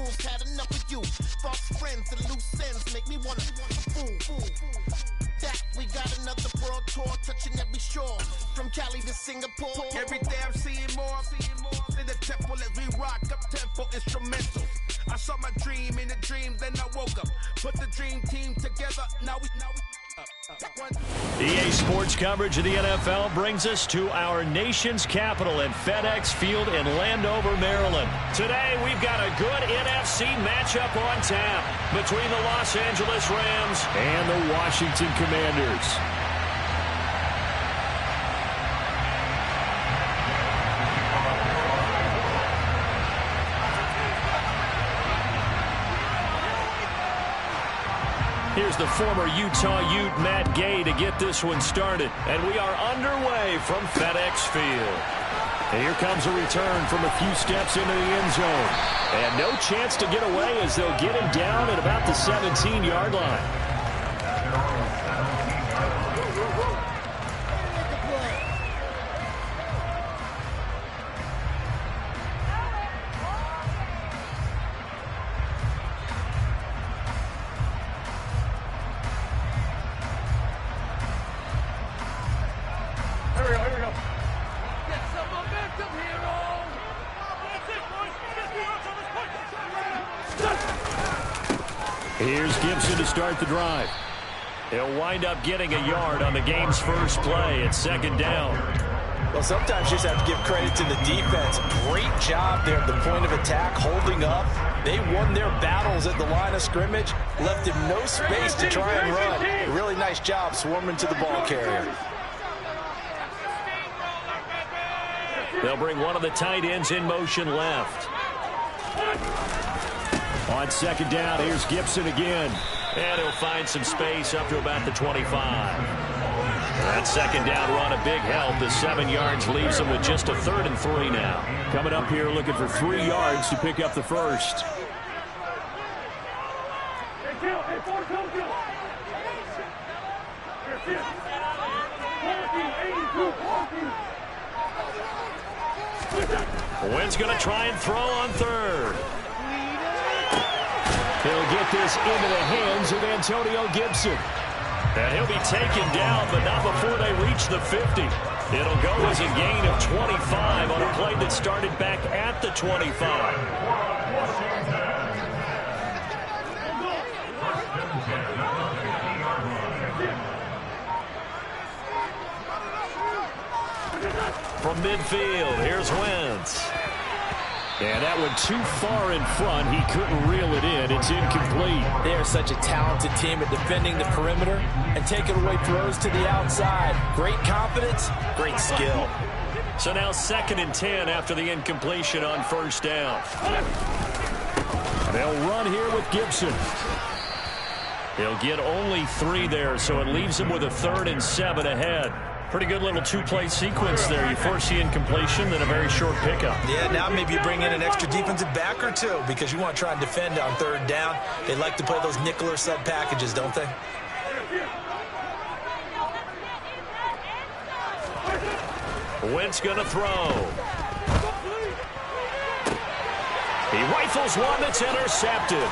rules, had enough of you. False friends and loose ends make me wanna fool. That we got another world tour touching every shore, from Cali to Singapore. Every day I'm seeing more in the temple as we rock up tempo instrumentals. I saw my dream in a dream, then I woke up. Put the dream team together. Now we EA Sports coverage of the NFL brings us to our nation's capital at FedEx Field in Landover, Maryland. Today, we've got a good NFC matchup on tap between the Los Angeles Rams and the Washington Commanders. Here's the former Utah Ute Matt Gay to get this one started. And we are underway from FedEx Field. And here comes a return from a few steps into the end zone. And no chance to get away as they'll get him down at about the 17-yard line. Here's Gibson to start the drive. He'll wind up getting a yard on the game's first play at second down. Well, sometimes you just have to give credit to the defense. Great job there at the point of attack, holding up. They won their battles at the line of scrimmage, left him no space to try and run. A really nice job swarming to the ball carrier. They'll bring one of the tight ends in motion left. On second down, here's Gibson again. And he'll find some space up to about the 25. That second down run a big help. The 7 yards leaves him with just a 3rd and 3 now. Coming up here looking for 3 yards to pick up the first. Wynn's going to try and throw on 3rd. He'll get this into the hands of Antonio Gibson. And he'll be taken down, but not before they reach the 50. It'll go as a gain of 25 on a play that started back at the 25. From midfield, here's Wentz. And that one too far in front. He couldn't reel it in. It's incomplete. They are such a talented team at defending the perimeter and taking away throws to the outside. Great confidence, great skill. So now 2nd and 10 after the incompletion on first down. They'll run here with Gibson. He'll get only 3 there, so it leaves him with a 3rd and 7 ahead. Pretty good little 2-play sequence there. You force the incompletion, then a very short pickup. Yeah, now maybe you bring in an extra defensive back or 2 because you want to try and defend on 3rd down. They like to play those nickel or sub packages, don't they? Wentz going to throw. He rifles one that's intercepted.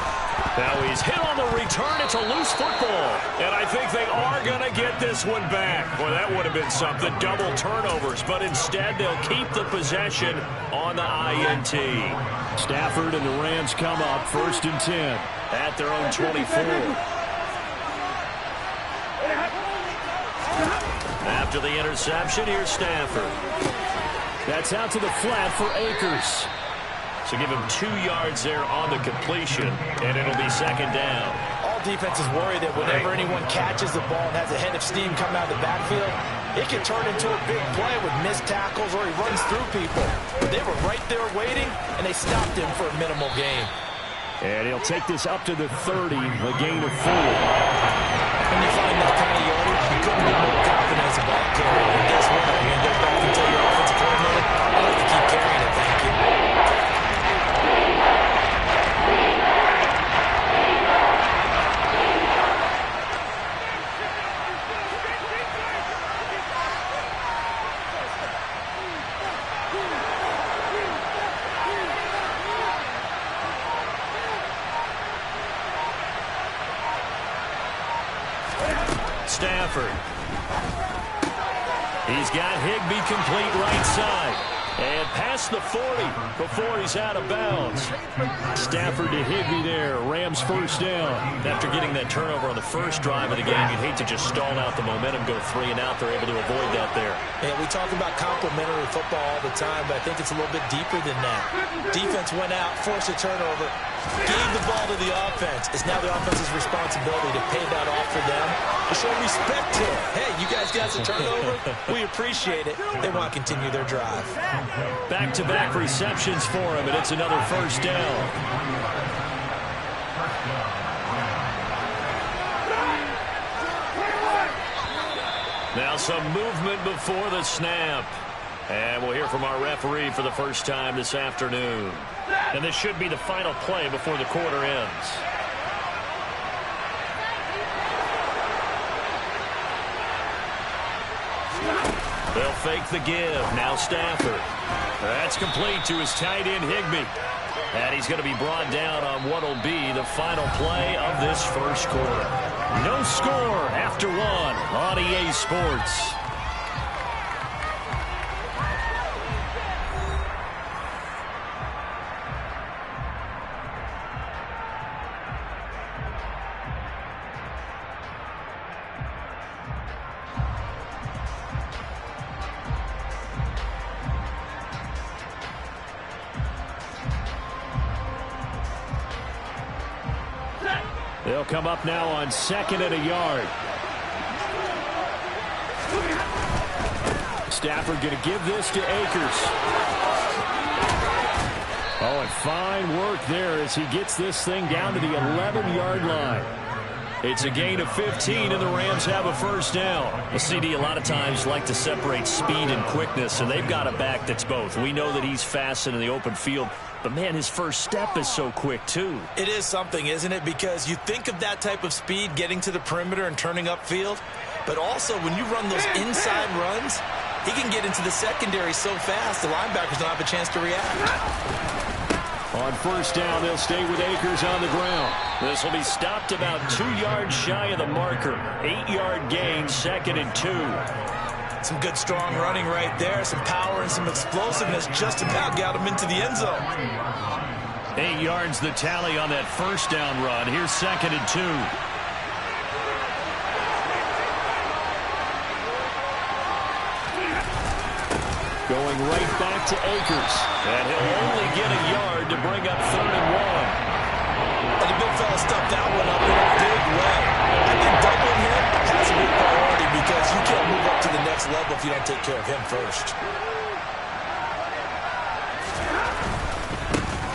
Now he's hit on the return. It's a loose football. And I think they are going to get this one back. Boy, that would have been something. Double turnovers. But instead, they'll keep the possession on the INT. Stafford and the Rams come up 1st and 10 at their own 24. After the interception, here's Stafford. That's out to the flat for Akers. So give him 2 yards there on the completion, and it'll be 2nd down. All defenses worry that whenever anyone catches the ball and has a head of steam coming out of the backfield, it can turn into a big play with missed tackles or he runs through people. But they were right there waiting, and they stopped him for a minimal gain. And he'll take this up to the 30, a gain of 4. When you find that kind of yardage, you couldn't be more confident as a ball carrier. And guess what? You're going to go back and tell your offensive coordinator, I like to keep carrying it, thank you. Stafford. He's got Higbee complete right side. And past the 40 before he's out of bounds. Stafford to Higbee there. Rams first down. After getting that turnover on the first drive of the game, you'd hate to just stall out the momentum, go 3 and out. They're able to avoid that there. Yeah, we talk about complementary football all the time, but I think it's a little bit deeper than that. Defense went out, forced a turnover, gave the ball to the offense. It's now the offense's responsibility to pay that off for them, to show respect to it. Hey, you guys got some turnover? We appreciate it. They want to continue their drive. Back-to-back receptions for him, and it's another first down. Now some movement before the snap. And we'll hear from our referee for the first time this afternoon. And this should be the final play before the quarter ends. They'll fake the give. Now Stafford. That's complete to his tight end, Higbee. And he's going to be brought down on what will be the final play of this first quarter. No score after 1 on EA Sports. They'll come up now on 2nd and a yard. Stafford going to give this to Akers. Oh, and fine work there as he gets this thing down to the 11-yard line. It's a gain of 15, and the Rams have a first down. The CD a lot of times like to separate speed and quickness, and they've got a back that's both. We know that he's fast in the open field, but, man, his first step is so quick, too. It is something, isn't it? Because you think of that type of speed getting to the perimeter and turning upfield, but also when you run those inside runs, he can get into the secondary so fast the linebackers don't have a chance to react. On first down, they'll stay with Akers on the ground. This will be stopped about 2 yards shy of the marker. 8-yard gain, 2nd and 2. Some good, strong running right there. Some power and some explosiveness just about got him into the end zone. 8 yards the tally on that first down run. Here's 2nd and 2. Going right back to Akers. And he'll only get a yard to bring up 3rd and 1. And the big fella stuffed that one up in a big way. I think doubling him has a big priority because you can't move up to the next level if you don't take care of him first.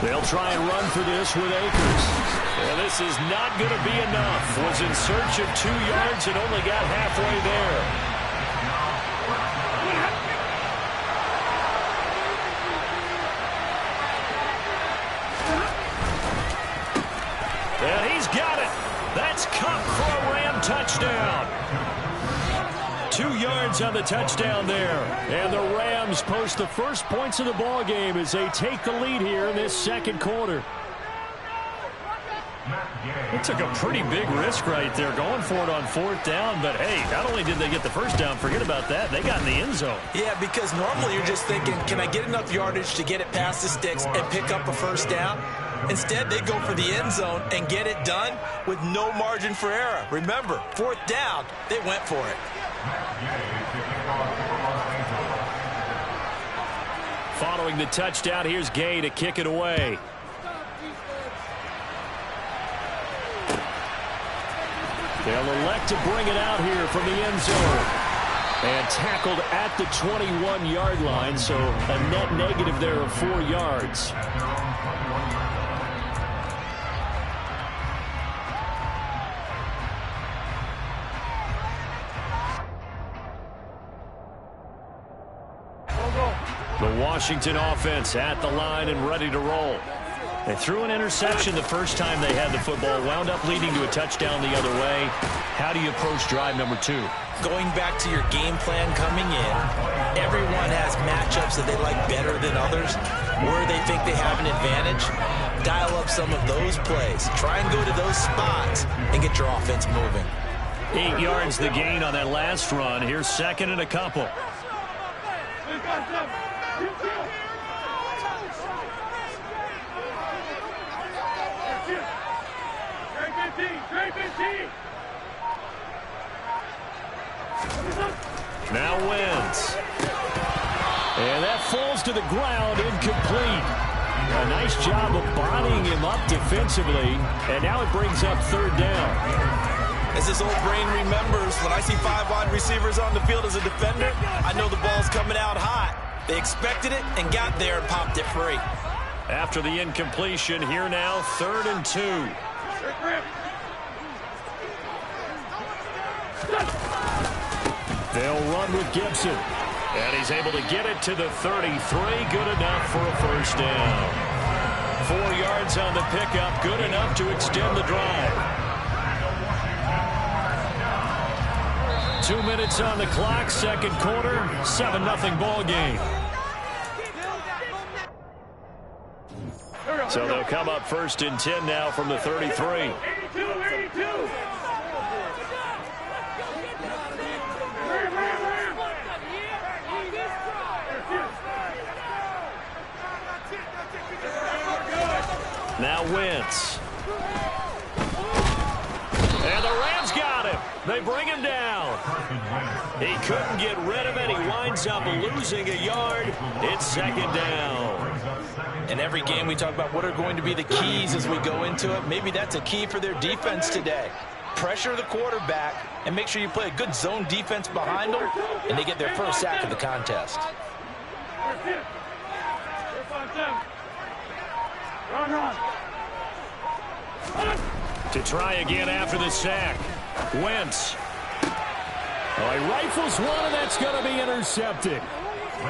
They'll try and run for this with Akers. And this is not going to be enough. Was in search of 2 yards and only got halfway there. And he's got it. That's Cup for a Ram touchdown. 2 yards on the touchdown there. And the Rams post the first points of the ball game as they take the lead here in this second quarter. They took a pretty big risk right there going for it on 4th down. But, hey, not only did they get the first down, forget about that, they got in the end zone. Yeah, because normally you're just thinking, can I get enough yardage to get it past the sticks and pick up a first down? Instead, they go for the end zone and get it done with no margin for error. Remember, 4th down, they went for it. Following the touchdown, here's Gay to kick it away. They'll elect to bring it out here from the end zone. And tackled at the 21-yard line, so a net negative there of 4 yards. The Washington offense at the line and ready to roll. They threw an interception the first time they had the football, wound up leading to a touchdown the other way. How do you approach drive number 2? Going back to your game plan coming in, everyone has matchups that they like better than others, where they think they have an advantage. Dial up some of those plays. Try and go to those spots and get your offense moving. 8 yards the gain on that last run. Here's second and a couple. Now Wentz. And that falls to the ground, incomplete. A nice job of bodying him up defensively, and now it brings up third down. As this old brain remembers, when I see 5 wide receivers on the field as a defender, I know the ball's coming out hot. They expected it and got there and popped it free. After the incompletion, here now, 3rd and 2. They'll run with Gibson. And he's able to get it to the 33. Good enough for a first down. 4 yards on the pickup. Good enough to extend the drive. 2 minutes on the clock. Second quarter. 7-0 ball game. So they'll come up 1st and 10 now from the 33. 82. Now Wentz. And the Rams got him. They bring him down. He couldn't get rid of it. He winds up losing a yard. It's second down. In every game we talk about what are going to be the keys as we go into it. Maybe that's a key for their defense today. Pressure the quarterback and make sure you play a good zone defense behind them, and they get their first sack of the contest. To try again after the sack. Wentz. Oh, he rifles one, and that's going to be intercepted.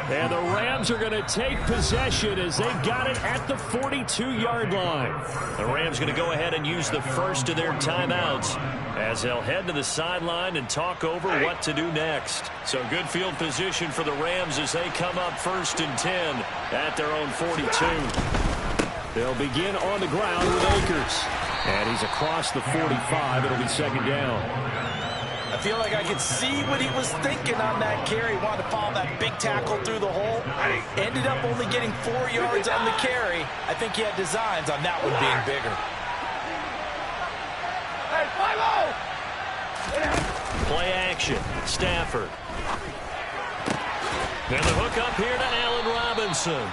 And the Rams are going to take possession as they've got it at the 42-yard line. The Rams going to go ahead and use the first of their timeouts as they'll head to the sideline and talk over what to do next. So good field position for the Rams as they come up 1st and 10 at their own 42. They'll begin on the ground with Akers. And he's across the 45. It'll be second down. I feel like I could see what he was thinking on that carry. Wanted to follow that big tackle through the hole. Ended up only getting 4 yards on the carry. I think he had designs on that one being bigger. Play action. Stafford. And the hook up here to Allen Robinson.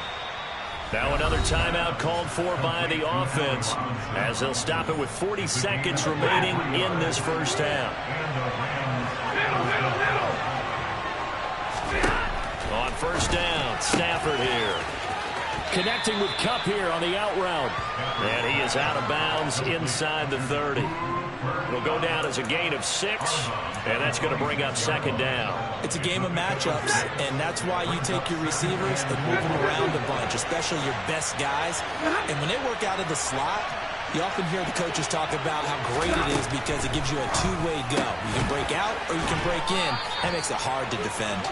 Now another timeout called for by the offense as they'll stop it with 40 seconds remaining in this first half. On first down, Stafford here. Connecting with Kupp here on the out route. And he is out of bounds inside the 30. It'll go down as a gain of 6, and that's going to bring up second down. It's a game of matchups, and that's why you take your receivers and move them around a bunch, especially your best guys. And when they work out of the slot, you often hear the coaches talk about how great it is because it gives you a two-way go. You can break out or you can break in. That makes it hard to defend.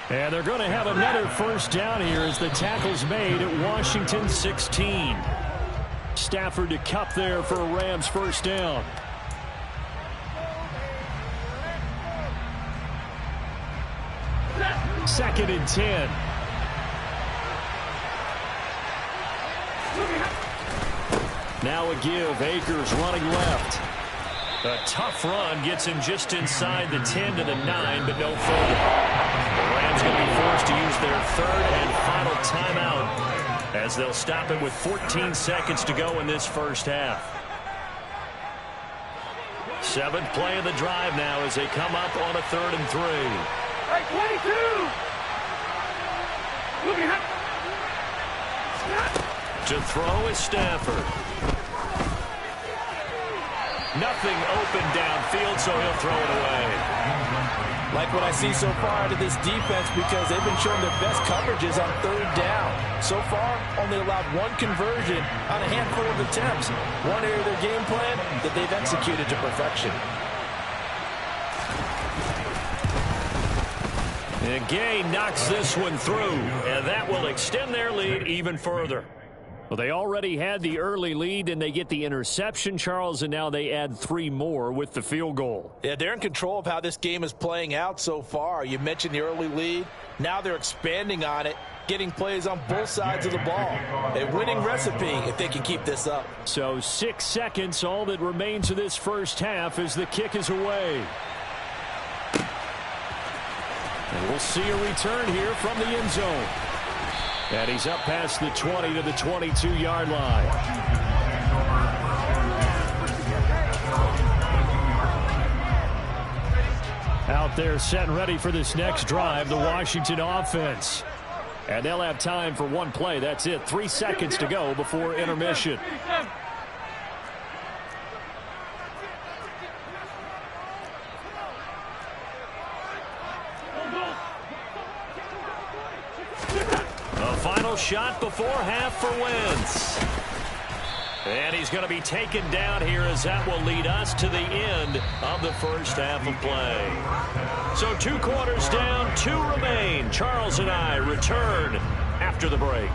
And they're going to have another first down here as the tackle's made at Washington 16. Stafford to Kupp there for a Rams first down. Second and 10. Now a give. Akers running left. A tough run gets him just inside the 10 to the 9, but no further. The Rams going to be forced to use their third and final timeout as they'll stop it with 14 seconds to go in this first half. 7th play of the drive now as they come up on a 3rd and 3. 22! To throw is Stafford. Nothing open downfield, so he'll throw it away. Like what I see so far out of this defense because they've been showing their best coverages on 3rd down. So far, only allowed 1 conversion on a handful of attempts. One area of their game plan that they've executed to perfection. And Gay knocks this one through, and that will extend their lead even further. Well, they already had the early lead, and they get the interception, Charles, and now they add 3 more with the field goal. Yeah, they're in control of how this game is playing out so far. You mentioned the early lead. Now they're expanding on it, getting plays on both sides of the ball. A winning recipe if they can keep this up. So 6 seconds, all that remains of this first half as the kick is away. And we'll see a return here from the end zone. And he's up past the 20 to the 22-yard line. Out there set and ready for this next drive, the Washington offense. And they'll have time for one play. That's it. 3 seconds to go before intermission. Final shot before half for Wentz. And he's going to be taken down here as that will lead us to the end of the first half of play. So 2 quarters down, 2 remain. Charles and I return after the break.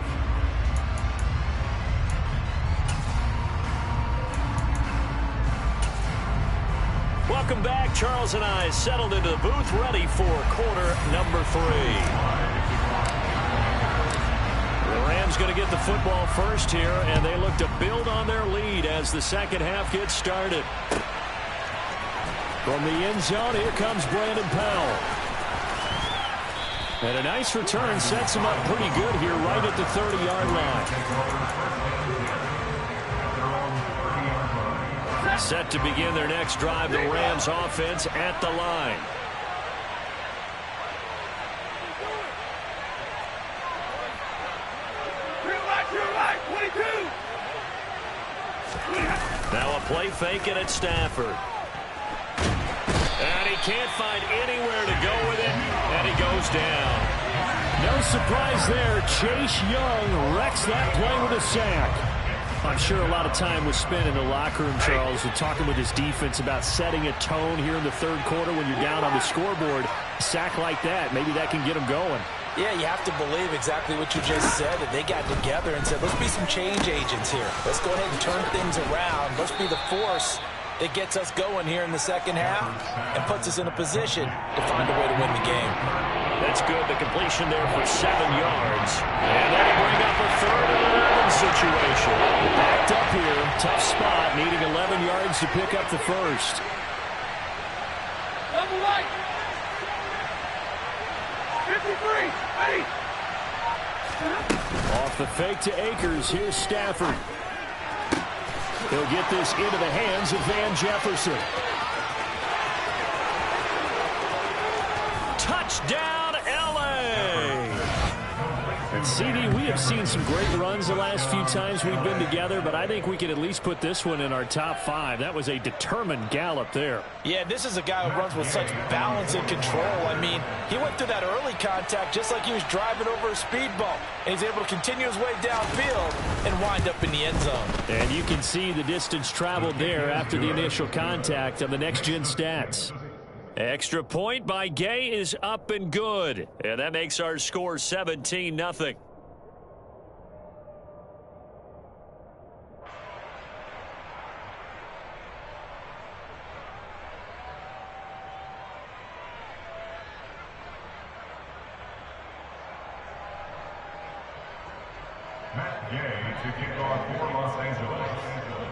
Welcome back. Charles and I settled into the booth, ready for quarter number 3. The Rams going to get the football first here, and they look to build on their lead as the second half gets started. From the end zone, here comes Brandon Powell. And a nice return sets him up pretty good here right at the 30-yard line. Set to begin their next drive, the Rams offense at the line. Now a play fake and it's Stafford. And he can't find anywhere to go with it, and he goes down. No surprise there. Chase Young wrecks that play with a sack. I'm sure a lot of time was spent in the locker room, Charles, with talking with his defense about setting a tone here in the third quarter when you're down on the scoreboard. A sack like that, maybe that can get them going. Yeah, you have to believe exactly what you just said, that they got together and said, let's be some change agents here. Let's go ahead and turn things around. Let's be the force that gets us going here in the second half and puts us in a position to find a way to win the game. That's good. The completion there for 7 yards. And that'll bring up a 3rd and 11 situation. Backed up here, tough spot, needing 11 yards to pick up the first. Double right. 53, ready. Off the fake to Akers, here's Stafford. He'll get this into the hands of Van Jefferson. Touchdown, L.A. And CD, we have seen some great runs the last few times we've been together, but I think we can at least put this one in our top 5. That was a determined gallop there. Yeah, this is a guy who runs with such balance and control. I mean, he went through that early contact just like he was driving over a speed bump. And he's able to continue his way downfield and wind up in the end zone. And you can see the distance traveled there after the initial contact on the next-gen stats. Extra point by Gay is up and good. And that makes our score 17-0.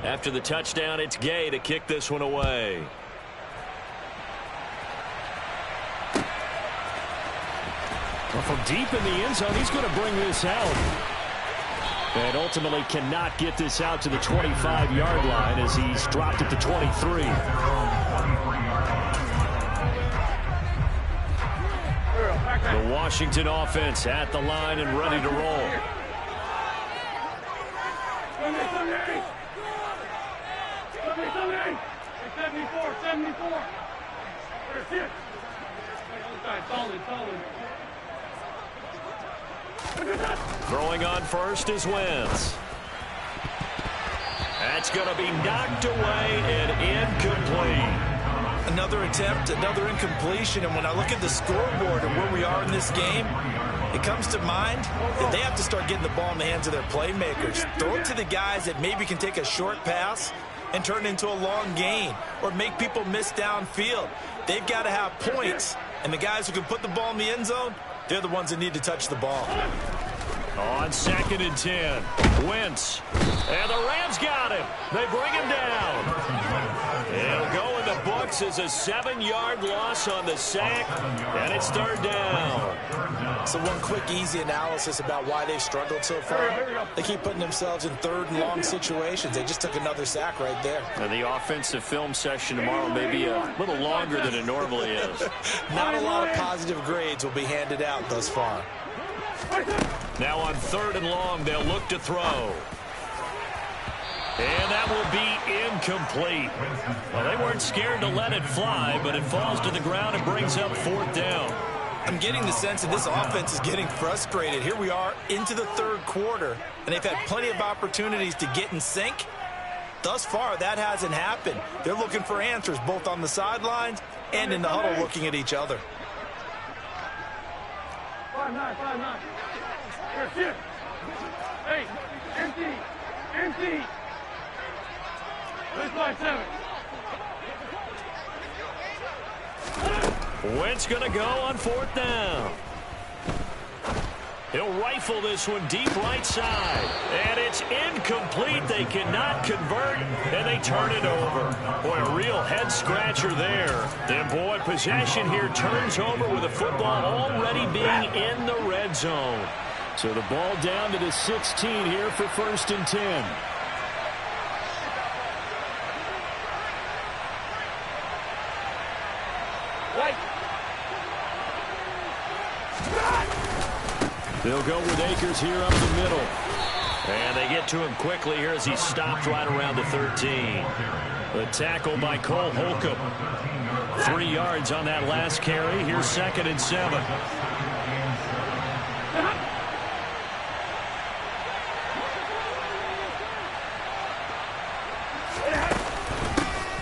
After the touchdown, it's Gay to kick this one away. Well, from deep in the end zone, he's going to bring this out. And ultimately cannot get this out to the 25-yard line as he's dropped at the 23. The Washington offense at the line and ready to roll. Throwing on first is Wentz. That's going to be knocked away and incomplete. Another attempt, another incompletion, and when I look at the scoreboard and where we are in this game, it comes to mind that they have to start getting the ball in the hands of their playmakers. Throw it to the guys that maybe can take a short pass and turn it into a long gain or make people miss downfield. They've got to have points, and the guys who can put the ball in the end zone, they're the ones that need to touch the ball. On 2nd and 10, Wentz. And the Rams got him. They bring him down. It'll go in the books as a 7-yard loss on the sack, and it's 3rd down. So one quick, easy analysis about why they've struggled so far. They keep putting themselves in 3rd and long situations. They just took another sack right there. And the offensive film session tomorrow may be a little longer than it normally is. Not a lot of positive grades will be handed out thus far. Now on 3rd and long, they'll look to throw. And that will be incomplete. Well, they weren't scared to let it fly, but it falls to the ground and brings up 4th down. I'm getting the sense that this offense is getting frustrated. Here we are into the 3rd quarter, and they've had plenty of opportunities to get in sync. Thus far, that hasn't happened. They're looking for answers both on the sidelines and in the huddle looking at each other. 5-9. Here, shift. Hey, empty. Let's fly 7. Wentz going to go on 4th down. He'll rifle this one deep right side. And it's incomplete. They cannot convert, and they turn it over. Boy, a real head-scratcher there. And, boy, possession here turns over with the football already being in the red zone. So the ball down to the 16 here for 1st and 10. They'll go with Akers here up the middle. And they get to him quickly here as he stopped right around the 13. The tackle by Cole Holcomb. 3 yards on that last carry. Here's 2nd and 7.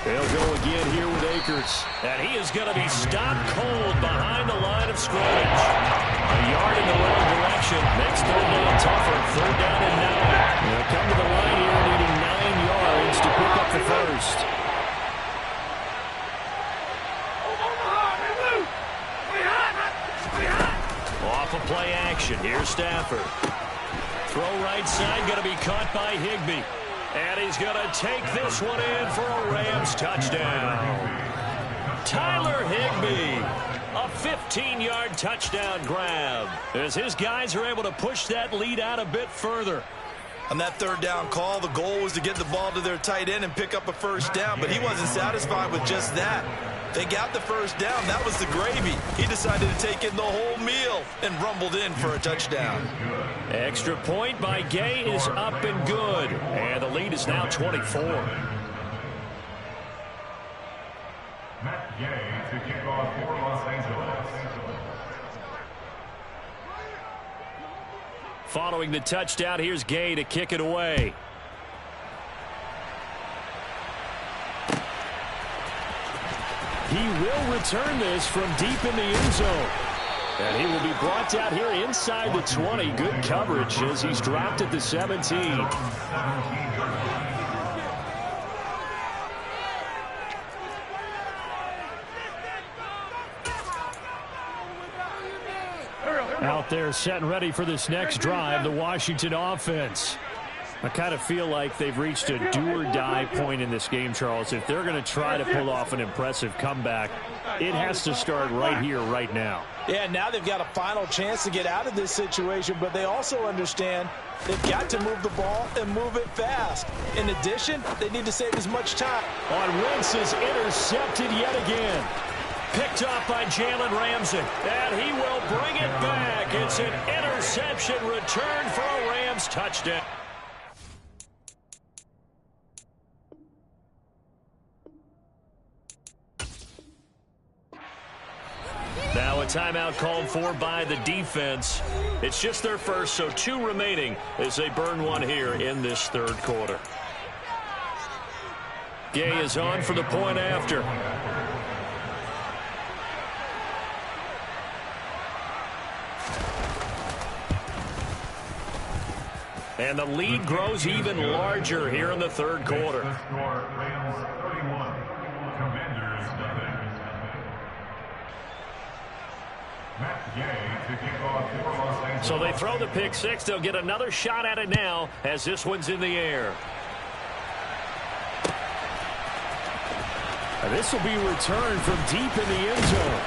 They'll go again here with Akers. And he is going to be stopped cold behind the line of scrimmage. A yard in the wrong direction. Makes 3rd down tougher. 3rd down and 9. They'll come to the line here needing 9 yards to pick up the 1st. Off of play action. Here's Stafford. Throw right side. Going to be caught by Higbee. And he's going to take this one in for a Rams touchdown. Tyler Higbee, a 15-yard touchdown grab, as his guys are able to push that lead out a bit further. On that 3rd down call, the goal was to get the ball to their tight end and pick up a 1st down, but he wasn't satisfied with just that. They got the 1st down. That was the gravy. He decided to take in the whole meal and rumbled in for a touchdown. Extra point by Gay is up and good, and the lead is now 24. Matt Gay to kick off for Los Angeles. Following the touchdown, here's Gay to kick it away. He will return this from deep in the end zone. And he will be brought down here inside the 20. Good coverage as he's dropped at the 17. Out there setting ready for this next drive, the Washington offense. I kind of feel like they've reached a do-or-die point in this game, Charles. If they're going to try to pull off an impressive comeback, it has to start right here, right now. Yeah, now they've got a final chance to get out of this situation, but they also understand they've got to move the ball and move it fast. In addition, they need to save as much time. On Wentz is intercepted yet again. Picked off by Jalen Ramsey, and he will bring it back. It's an interception return for a Rams touchdown. Now a timeout called for by the defense. It's just their first, so 2 remaining as they burn one here in this 3rd quarter. Gay is on for the point after. And the lead grows even larger here in the third quarter. Rams 31, Commanders nothing. Matt Gay to kick off for Los Angeles. So they throw the pick six. They'll get another shot at it now as this one's in the air. And this will be returned from deep in the end zone.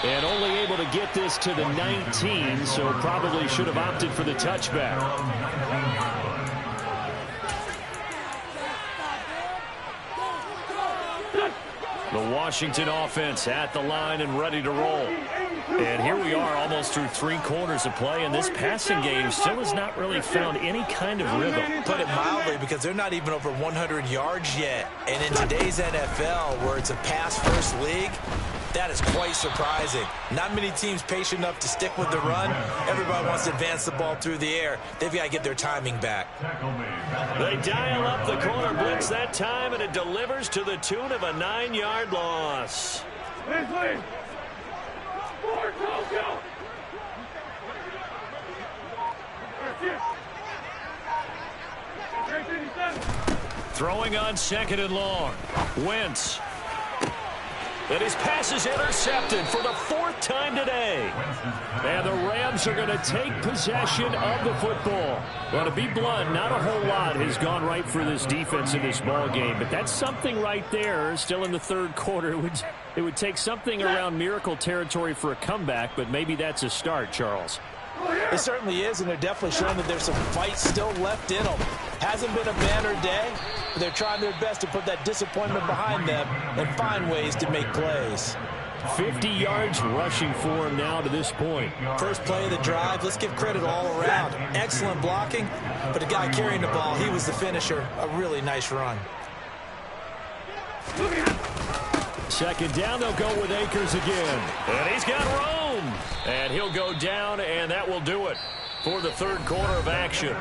And only able to get this to the 19, so probably should have opted for the touchback. The Washington offense at the line and ready to roll. And here we are almost through 3 quarters of play, and this passing game still has not really found any kind of rhythm. Put it mildly, because they're not even over 100 yards yet. And in today's NFL, where it's a pass-first league, that is quite surprising. Not many teams patient enough to stick with the run. Everybody wants to advance the ball through the air. They've got to get their timing back. They dial up the corner blitz that time, and it delivers to the tune of a 9-yard loss. Throwing on 2nd and long. Wentz. And his pass is intercepted for the 4th time today. And the Rams are going to take possession of the football. Well, to be blunt, not a whole lot has gone right for this defense in this ball game, but that's something right there. Still in the third quarter. It would take something around miracle territory for a comeback, but maybe that's a start, Charles. It certainly is, and they're definitely showing that there's some fight still left in them. Hasn't been a banner day, but they're trying their best to put that disappointment behind them and find ways to make plays. 50 yards rushing for him now to this point. First play of the drive, let's give credit all around. Excellent blocking, but the guy carrying the ball, he was the finisher. A really nice run. 2nd down, they'll go with Akers again. And he's got room. And he'll go down, and that will do it for the third quarter of action.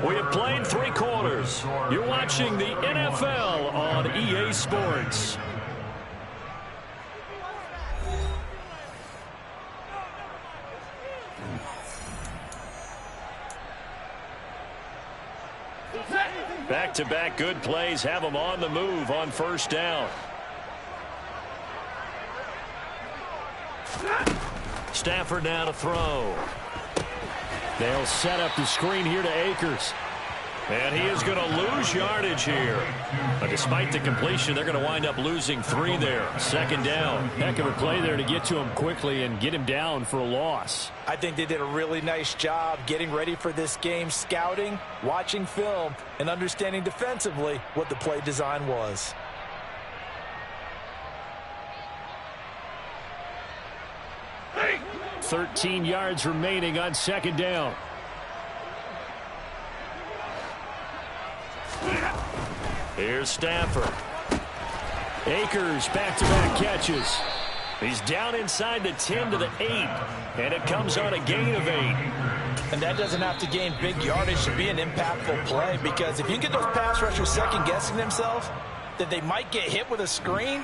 We have played 3 quarters. You're watching the NFL on EA Sports. Back-to-back good plays have them on the move on 1st down. Stafford now to throw. They'll set up the screen here to Akers. And he is going to lose yardage here. But despite the completion, they're going to wind up losing 3 there. 2nd down. Heck of a play there to get to him quickly and get him down for a loss. I think they did a really nice job getting ready for this game, scouting, watching film, and understanding defensively what the play design was. 13 yards remaining on 2nd down. Here's Stafford. Akers back-to-back catches. He's down inside the 10 to the 8. And it comes on a gain of 8. And that doesn't have to gain big yardage to be an impactful play, because if you get those pass rushers second-guessing themselves that they might get hit with a screen,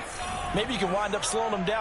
maybe you can wind up slowing them down.